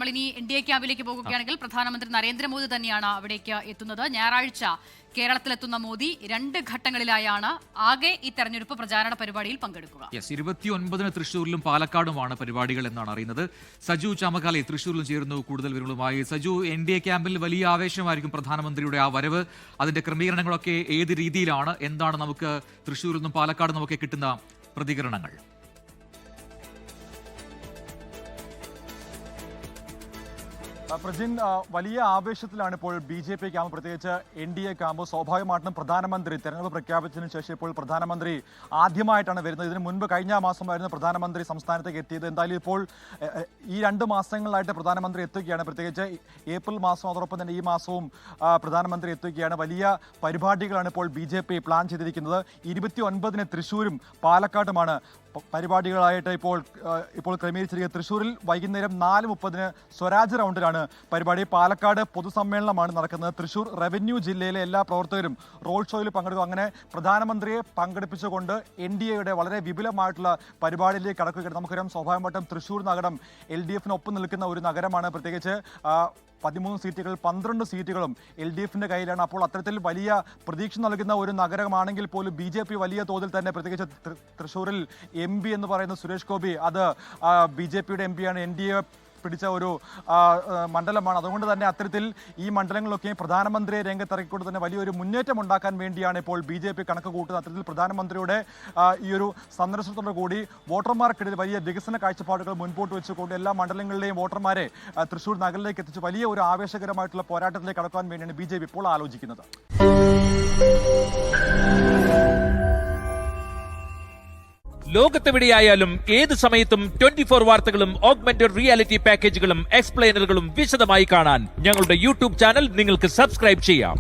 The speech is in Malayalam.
നമ്മളിനി ഇന്ത്യ ക്യാമ്പിലേക്ക് പോകുകയാണെങ്കിൽ പ്രധാനമന്ത്രി നരേന്ദ്രമോദി തന്നെയാണ് അവിടേക്ക് എത്തുന്നത്. ഞായറാഴ്ച കേരളത്തിലെത്തുന്ന മോദി 2 ഘട്ടങ്ങളിലായാണ് ആകെ ഈ തെരഞ്ഞെടുപ്പ് പ്രചാരണ പരിപാടിയിൽ പങ്കെടുക്കുക. 29 തൃശ്ശൂരിലും പാലക്കാടുമാണ് പരിപാടികൾ എന്നാണ് അറിയുന്നത്. സജു ചാമക്കാലി തൃശ്ശൂരിലും ചേരുന്നു കൂടുതൽ വിവരങ്ങളുമായി. സജു, NDA ക്യാമ്പിൽ വലിയ ആവേശമായിരിക്കും പ്രധാനമന്ത്രിയുടെ ആ വരവ്. അതിന്റെ ക്രമീകരണങ്ങളൊക്കെ ഏത് രീതിയിലാണ്? എന്താണ് നമുക്ക് തൃശ്ശൂരിൽ നിന്നും പാലക്കാട് നിന്നുമൊക്കെ കിട്ടുന്ന പ്രതികരണങ്ങൾ? പ്രജിൻ, വലിയ ആവേശത്തിലാണ് ഇപ്പോൾ BJP ക്യാമ്പ്, പ്രത്യേകിച്ച് NDA ക്യാമ്പ്. സ്വാഭാവികമായിട്ടും പ്രധാനമന്ത്രി തെരഞ്ഞെടുപ്പ് പ്രഖ്യാപിച്ചതിന് ശേഷം ഇപ്പോൾ പ്രധാനമന്ത്രി ആദ്യമായിട്ടാണ് വരുന്നത്. ഇതിനു മുൻപ് കഴിഞ്ഞ മാസമായിരുന്നു പ്രധാനമന്ത്രി സംസ്ഥാനത്തേക്ക് എത്തിയത്. എന്തായാലും ഇപ്പോൾ ഈ 2 മാസങ്ങളിലായിട്ട് പ്രധാനമന്ത്രി എത്തുകയാണ്. പ്രത്യേകിച്ച് ഏപ്രിൽ മാസം, അതോടൊപ്പം തന്നെ ഈ മാസവും പ്രധാനമന്ത്രി എത്തുകയാണ്. വലിയ പരിപാടികളാണ് ഇപ്പോൾ BJP പ്ലാൻ ചെയ്തിരിക്കുന്നത്. 29-ന് തൃശ്ശൂരും പാലക്കാടുമാണ് പരിപാടികളായിട്ട് ഇപ്പോൾ ക്രമീകരിച്ചിരിക്കുന്നത്. തൃശ്ശൂരിൽ വൈകുന്നേരം 4:30-ന് സ്വരാജ് റൗണ്ടിലാണ് പരിപാടി. പാലക്കാട് പൊതുസമ്മേളനമാണ് നടക്കുന്നത്. തൃശ്ശൂർ റവന്യൂ ജില്ലയിലെ എല്ലാ പ്രവർത്തകരും റോഡ് ഷോയിൽ പങ്കെടുക്കും. അങ്ങനെ പ്രധാനമന്ത്രിയെ പങ്കെടുപ്പിച്ചുകൊണ്ട് NDAയുടെ വളരെ വിപുലമായിട്ടുള്ള പരിപാടിയിലേക്ക് കടക്കുകയാണ്. നമുക്കറിയാം, സ്വാഭാവികമായിട്ടും തൃശ്ശൂർ നഗരം LDF-നൊപ്പം നിൽക്കുന്ന ഒരു നഗരമാണ്. പ്രത്യേകിച്ച് 13 സീറ്റുകൾ 12 സീറ്റുകളും LDF-ന്റെ കയ്യിലാണ്. അപ്പോൾ അത്തരത്തിൽ വലിയ പ്രതീക്ഷ നൽകുന്ന ഒരു നഗരമാണെങ്കിൽ പോലും BJP വലിയ തോതിൽ തന്നെ, പ്രത്യേകിച്ച് തൃശ്ശൂരിൽ MP എന്ന് പറയുന്ന സുരേഷ് ഗോപി, അത് BJPയുടെ MP-യാണ്. NDA പിടിച്ച ഒരു മണ്ഡലമാണ്. അതുകൊണ്ട് തന്നെ അത്തരത്തിൽ ഈ മണ്ഡലങ്ങളിലൊക്കെ പ്രധാനമന്ത്രിയെ രംഗത്തിറക്കിക്കൊണ്ട് തന്നെ വലിയൊരു മുന്നേറ്റം ഉണ്ടാക്കാൻ വേണ്ടിയാണ് ഇപ്പോൾ BJP കണക്ക് കൂട്ടുന്നത്. അത്തരത്തിൽ പ്രധാനമന്ത്രിയുടെ ഈ ഒരു സന്ദർശനത്തോടു കൂടി വോട്ടർമാർക്കിടയിൽ വലിയ വികസന കാഴ്ചപ്പാടുകൾ മുൻപോട്ട് വെച്ചുകൊണ്ട് എല്ലാ മണ്ഡലങ്ങളിലെയും വോട്ടർമാരെ തൃശ്ശൂർ നഗരത്തിലേക്ക് എത്തിച്ച് വലിയ ഒരു ആവേശകരമായിട്ടുള്ള പോരാട്ടത്തിലേക്ക് കടക്കാൻ വേണ്ടിയാണ് BJP ഇപ്പോൾ ആലോചിക്കുന്നത്. ലോകത്തെവിടെയായാലും ഏത് സമയത്തും 24 വാർത്തകളും ഓഗ്മെന്റഡ് റിയാലിറ്റി പാക്കേജുകളും എക്സ്പ്ലെയിനറുകളും വിശദമായി കാണാൻ ഞങ്ങളുടെ YouTube ചാനൽ നിങ്ങൾക്ക് സബ്സ്ക്രൈബ് ചെയ്യാം.